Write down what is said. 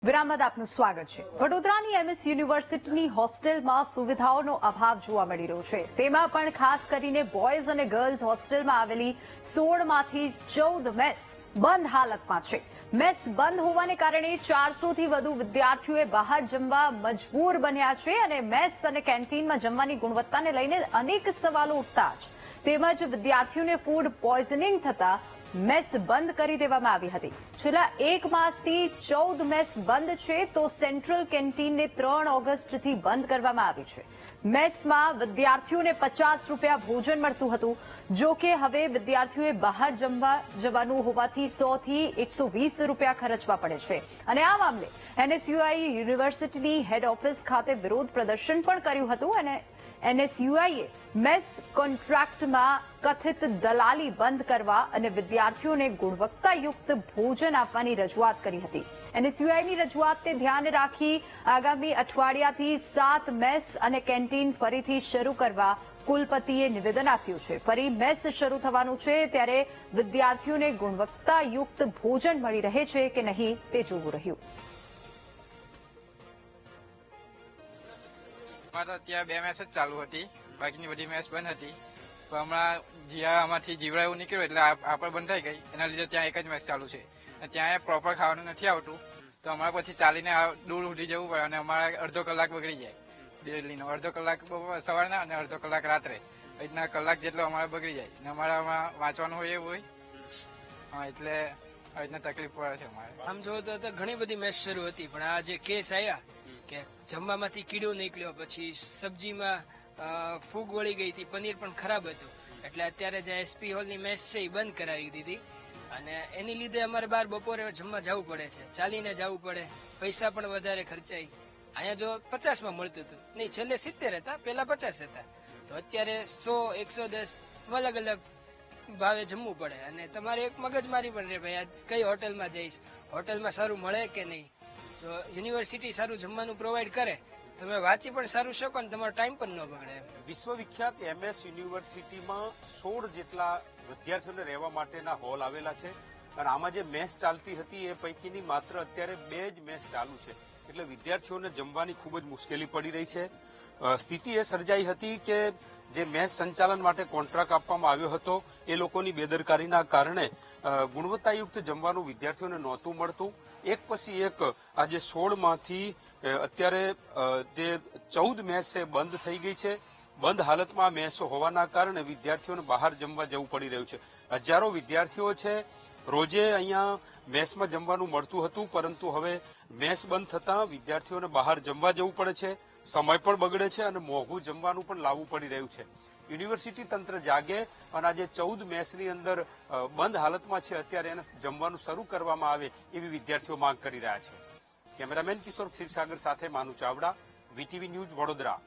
વિરામ બાદ આપનું સ્વાગત છે। વડોદરાની એમએસ યુનિવર્સિટીની હોસ્ટેલમાં સુવિધાઓનો અભાવ જોવા મળી રહ્યો છે। તેમાં પણ ખાસ કરીને બોયઝ અને ગર્લ્સ હોસ્ટેલમાં આવેલી 16માંથી 14 મેસ બંધ હાલતમાં છે। મેસ બંધ હોવાને કારણે 400થી વધુ વિદ્યાર્થીઓએ બહાર જમવા મજબૂર બન્યા છે અને મેસ અને કેન્ટીનમાં જમવાની ગુણવત્તાને લઈને અનેક સવાલો ઉઠતા છે। તેમજ વિદ્યાર્થીઓને ફૂડ પોઈઝનિંગ થતા મેસ બંધ કરી દેવામાં આવી હતી। છેલ્લા 1 માસથી 14 મેસ બંધ છે તો સેન્ટ્રલ કેન્ટીનને 3 ઓગસ્ટથી બંધ કરવામાં આવી છે। મેસમાં વિદ્યાર્થીઓને 50 રૂપિયા ભોજન મળતું હતું, જો કે હવે વિદ્યાર્થીઓએ બહાર જમવા જવાનું હોવાથી 100 થી 120 રૂપિયા ખર્ચવા પડે છે અને આ મામલે એનએસયુઆઈ યુનિવર્સિટીની હેડ ઓફિસ ખાતે વિરોધ પ્રદર્શન પણ કર્યું હતું અને એનએસયુઆઈએ મેસ કોન્ટ્રાક્ટમાં કથિત દલાલી બંધ કરવા અને વિદ્યાર્થીઓને ગુણવત્તાયુક્ત ભોજન આપવાની રજૂઆત કરી હતી। એનએસયુઆઈની રજૂઆતને ધ્યાને રાખી આગામી અઠવાડિયાથી 7 મેસ અને કેન્ટીન ફરીથી શરૂ કરવા કુલપતિએ નિવેદન આપ્યું છે। ફરી મેસ શરૂ થવાનું છે ત્યારે વિદ્યાર્થીઓને ગુણવત્તાયુક્ત ભોજન મળી રહે છે કે નહીં તે જોવું રહ્યું। ત્યાં 2 મેચ જ ચાલુ હતી, બાકીની બધી મેચ બંધ હતી। તો હમણાં જ્યાં આમાંથી જીવડા એવું નીકળ્યું એટલે આ પણ બંધ થઈ ગઈ, એના લીધે ત્યાં એક જ મેચ ચાલુ છે। ત્યાં પ્રોપર ખાવાનું નથી આવતું, તો અમારે પછી ચાલીને દૂર ઉઠી જવું પડે અને અમારે અડધો કલાક બગડી જાય ડેલીનો। અડધો કલાક સવારના અને અડધો કલાક રાત્રે, એ રીતના કલાક જેટલો અમારે બગડી જાય ને અમારે આમાં વાંચવાનું હોય એવું હોય, હા, એટલે આવી રીતના તકલીફ પડે છે અમારે। આમ જોવો તો ઘણી બધી મેચ શરૂ હતી, પણ આ જે કેસ આવ્યા કે જમવામાંથી કીડો નીકળ્યો, પછી સબ્જીમાં ફૂગ વળી ગઈ હતી, પનીર પણ ખરાબ હતું, એટલે અત્યારે જે એસપી હોલની મેચ છે એ બંધ કરાવી દીધી અને એની લીધે અમારે બહાર બપોરે જમવા જવું પડે છે, ચાલીને જવું પડે, પૈસા પણ વધારે ખર્ચાય। અહીંયા જો 50માં મળતું હતું, નહીં છેલ્લે 70 હતા, પહેલા 50 હતા, તો અત્યારે 100, 110 અલગ અલગ ભાવે જમવું પડે અને તમારે એક મગજમારી પણ રહે, ભાઈ કઈ હોટલમાં જઈશ, હોટલમાં સારું મળે કે નહીં। તો યુનિવર્સિટી સારું જમવાનું પ્રોવાઈડ કરે તમે વાંચી પણ સારું શકો અને તમારો ટાઈમ પણ ન બગડે। વિશ્વવિખ્યાત એમએસ યુનિવર્સિટીમાં 16 જેટલા વિદ્યાર્થીઓને રહેવા માટેના હોલ આવેલા છે અને આમાં જે મેસ ચાલતી હતી એ પૈકીની માત્ર અત્યારે 2 જ મેસ ચાલુ છે, એટલે વિદ્યાર્થીઓને જમવાની ખૂબ જ મુશ્કેલી પડી રહી છે। સ્થિતિ એ સર્જાઈ હતી કે જે મેસ સંચાલન માટે કોન્ટ્રાક્ટ આપવામાં આવ્યો હતો એ લોકોની બેદરકારીના કારણે ગુણવત્તાયુક્ત જમવાનું વિદ્યાર્થીઓને નહોતું મળતું। એક પછી એક આજે 16માંથી અત્યારે જે 14 મેસ છે બંધ થઈ ગઈ છે। બંધ હાલતમાં મેસો હોવાના કારણે વિદ્યાર્થીઓને બહાર જમવા જવું પડી રહ્યું છે। હજારો વિદ્યાર્થીઓ છે, રોજે અહીંયા મેસમાં જમવાનું મળતું હતું, પરંતુ હવે મેસ બંધ થતા વિદ્યાર્થીઓને બહાર જમવા જવું પડે છે, સમય પણ બગડે છે અને મોંઘું જમવાનું પણ લાવવું પડી રહ્યું છે। યુનિવર્સિટી તંત્ર જાગે અને આજે 14 મેસની અંદર બંધ હાલતમાં છે, અત્યારે એને જમવાનું શરૂ કરવામાં આવે એવી વિદ્યાર્થીઓ માંગ કરી રહ્યા છે। કેમેરામેન કિશોર ક્ષીરસાગર સાથે માનુ ચાવડા, વીટીવી ન્યૂઝ, વડોદરા।